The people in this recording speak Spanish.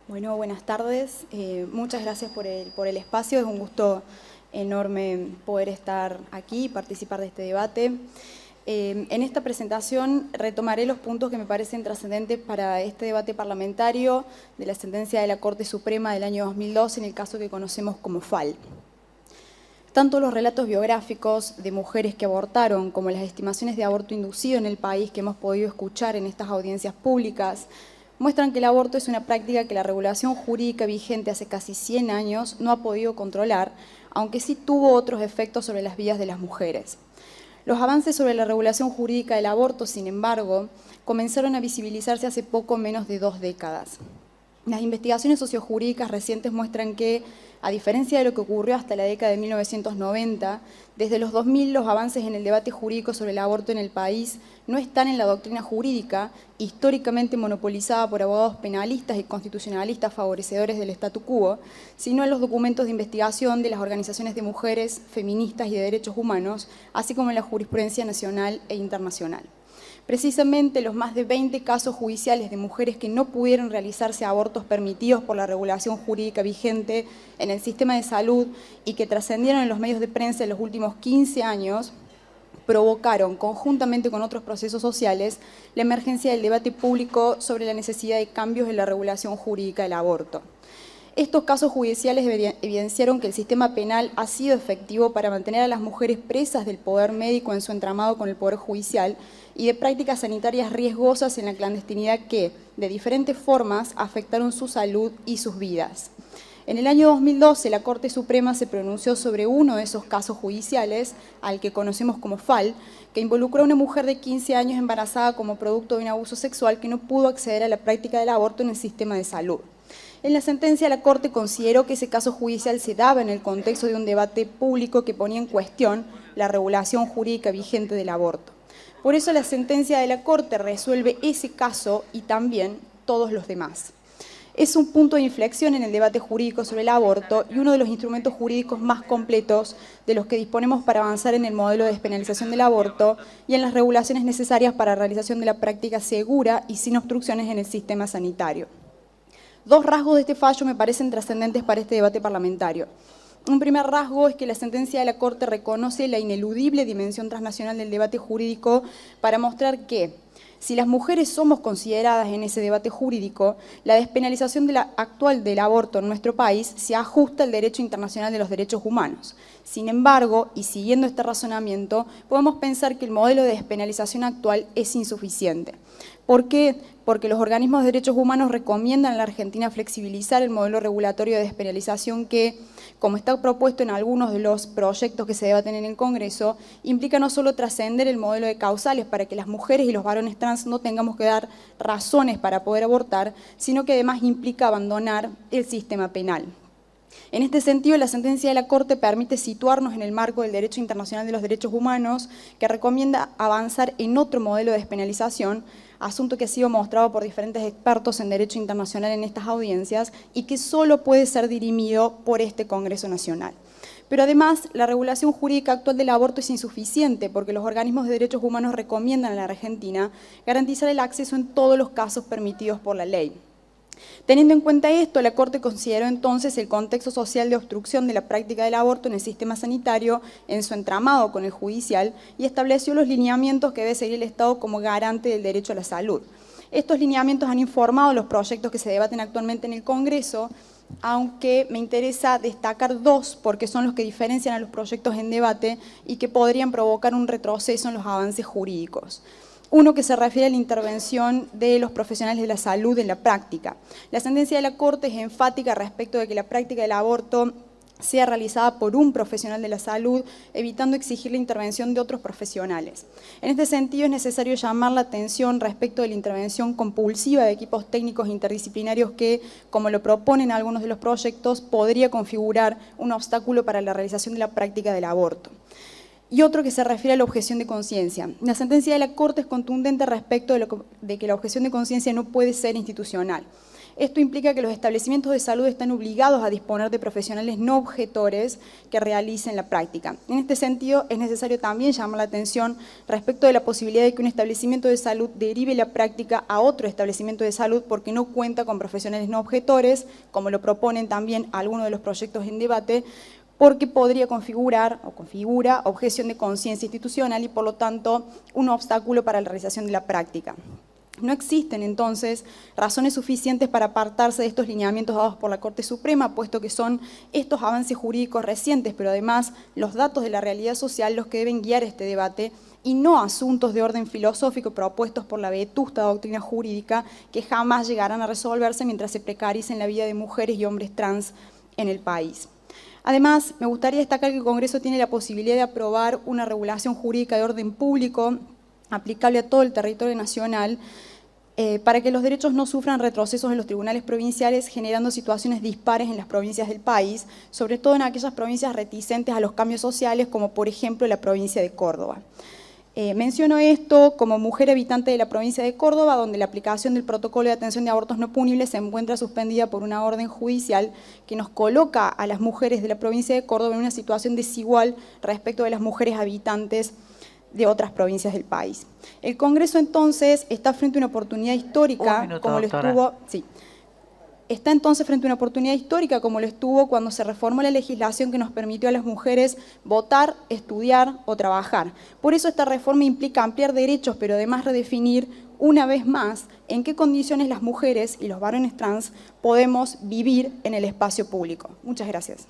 Bueno, buenas tardes. Muchas gracias por el espacio. Es un gusto enorme poder estar aquí y participar de este debate. En esta presentación retomaré los puntos que me parecen trascendentes para este debate parlamentario de la sentencia de la Corte Suprema del año 2002 en el caso que conocemos como FAL. Tanto los relatos biográficos de mujeres que abortaron como las estimaciones de aborto inducido en el país que hemos podido escuchar en estas audiencias públicas muestran que el aborto es una práctica que la regulación jurídica vigente hace casi 100 años no ha podido controlar, aunque sí tuvo otros efectos sobre las vidas de las mujeres. Los avances sobre la regulación jurídica del aborto, sin embargo, comenzaron a visibilizarse hace poco menos de 2 décadas. Las investigaciones sociojurídicas recientes muestran que, a diferencia de lo que ocurrió hasta la década de 1990, desde los 2000 los avances en el debate jurídico sobre el aborto en el país no están en la doctrina jurídica, históricamente monopolizada por abogados penalistas y constitucionalistas favorecedores del statu quo, sino en los documentos de investigación de las organizaciones de mujeres, feministas y de derechos humanos, así como en la jurisprudencia nacional e internacional. Precisamente los más de 20 casos judiciales de mujeres que no pudieron realizarse abortos permitidos por la regulación jurídica vigente en el sistema de salud y que trascendieron en los medios de prensa en los últimos 15 años, provocaron, conjuntamente con otros procesos sociales, la emergencia del debate público sobre la necesidad de cambios en la regulación jurídica del aborto. Estos casos judiciales evidenciaron que el sistema penal ha sido efectivo para mantener a las mujeres presas del poder médico en su entramado con el poder judicial y de prácticas sanitarias riesgosas en la clandestinidad que, de diferentes formas, afectaron su salud y sus vidas. En el año 2012, la Corte Suprema se pronunció sobre uno de esos casos judiciales, al que conocemos como FAL, que involucró a una mujer de 15 años embarazada como producto de un abuso sexual que no pudo acceder a la práctica del aborto en el sistema de salud. En la sentencia, la Corte consideró que ese caso judicial se daba en el contexto de un debate público que ponía en cuestión la regulación jurídica vigente del aborto. Por eso la sentencia de la Corte resuelve ese caso y también todos los demás. Es un punto de inflexión en el debate jurídico sobre el aborto y uno de los instrumentos jurídicos más completos de los que disponemos para avanzar en el modelo de despenalización del aborto y en las regulaciones necesarias para la realización de la práctica segura y sin obstrucciones en el sistema sanitario. 2 rasgos de este fallo me parecen trascendentes para este debate parlamentario. Un primer rasgo es que la sentencia de la Corte reconoce la ineludible dimensión transnacional del debate jurídico para mostrar que, si las mujeres somos consideradas en ese debate jurídico, la despenalización actual del aborto en nuestro país se ajusta al derecho internacional de los derechos humanos. Sin embargo, y siguiendo este razonamiento, podemos pensar que el modelo de despenalización actual es insuficiente. ¿Por qué? Porque los organismos de derechos humanos recomiendan a la Argentina flexibilizar el modelo regulatorio de despenalización que, como está propuesto en algunos de los proyectos que se debaten en el Congreso, implica no solo trascender el modelo de causales para que las mujeres y los varones trans no tengamos que dar razones para poder abortar, sino que además implica abandonar el sistema penal. En este sentido, la sentencia de la Corte permite situarnos en el marco del Derecho Internacional de los Derechos Humanos, que recomienda avanzar en otro modelo de despenalización, asunto que ha sido mostrado por diferentes expertos en Derecho Internacional en estas audiencias y que solo puede ser dirimido por este Congreso Nacional. Pero además, la regulación jurídica actual del aborto es insuficiente porque los organismos de derechos humanos recomiendan a la Argentina garantizar el acceso en todos los casos permitidos por la ley. Teniendo en cuenta esto, la Corte consideró entonces el contexto social de obstrucción de la práctica del aborto en el sistema sanitario en su entramado con el judicial y estableció los lineamientos que debe seguir el Estado como garante del derecho a la salud. Estos lineamientos han informado los proyectos que se debaten actualmente en el Congreso, aunque me interesa destacar 2 porque son los que diferencian a los proyectos en debate y que podrían provocar un retroceso en los avances jurídicos. Uno que se refiere a la intervención de los profesionales de la salud en la práctica. La sentencia de la Corte es enfática respecto de que la práctica del aborto sea realizada por un profesional de la salud, evitando exigir la intervención de otros profesionales. En este sentido, es necesario llamar la atención respecto de la intervención compulsiva de equipos técnicos interdisciplinarios que, como lo proponen algunos de los proyectos, podría configurar un obstáculo para la realización de la práctica del aborto. Y otro que se refiere a la objeción de conciencia. La sentencia de la Corte es contundente respecto de que la objeción de conciencia no puede ser institucional. Esto implica que los establecimientos de salud están obligados a disponer de profesionales no objetores que realicen la práctica. En este sentido, es necesario también llamar la atención respecto de la posibilidad de que un establecimiento de salud derive la práctica a otro establecimiento de salud porque no cuenta con profesionales no objetores, como lo proponen también algunos de los proyectos en debate, porque podría configurar o configura objeción de conciencia institucional y, por lo tanto, un obstáculo para la realización de la práctica. No existen, entonces, razones suficientes para apartarse de estos lineamientos dados por la Corte Suprema, puesto que son estos avances jurídicos recientes, pero además los datos de la realidad social los que deben guiar este debate y no asuntos de orden filosófico propuestos por la vetusta doctrina jurídica que jamás llegarán a resolverse mientras se precaricen la vida de mujeres y hombres trans en el país. Además, me gustaría destacar que el Congreso tiene la posibilidad de aprobar una regulación jurídica de orden público aplicable a todo el territorio nacional para que los derechos no sufran retrocesos en los tribunales provinciales, generando situaciones dispares en las provincias del país, sobre todo en aquellas provincias reticentes a los cambios sociales, como por ejemplo la provincia de Córdoba. Menciono esto como mujer habitante de la provincia de Córdoba, donde la aplicación del protocolo de atención de abortos no punibles se encuentra suspendida por una orden judicial que nos coloca a las mujeres de la provincia de Córdoba en una situación desigual respecto de las mujeres habitantes de otras provincias del país. El Congreso, entonces, está frente a una oportunidad histórica, como lo estuvo... Sí. Está entonces frente a una oportunidad histórica como lo estuvo cuando se reformó la legislación que nos permitió a las mujeres votar, estudiar o trabajar. Por eso esta reforma implica ampliar derechos, pero además redefinir una vez más en qué condiciones las mujeres y los varones trans podemos vivir en el espacio público. Muchas gracias.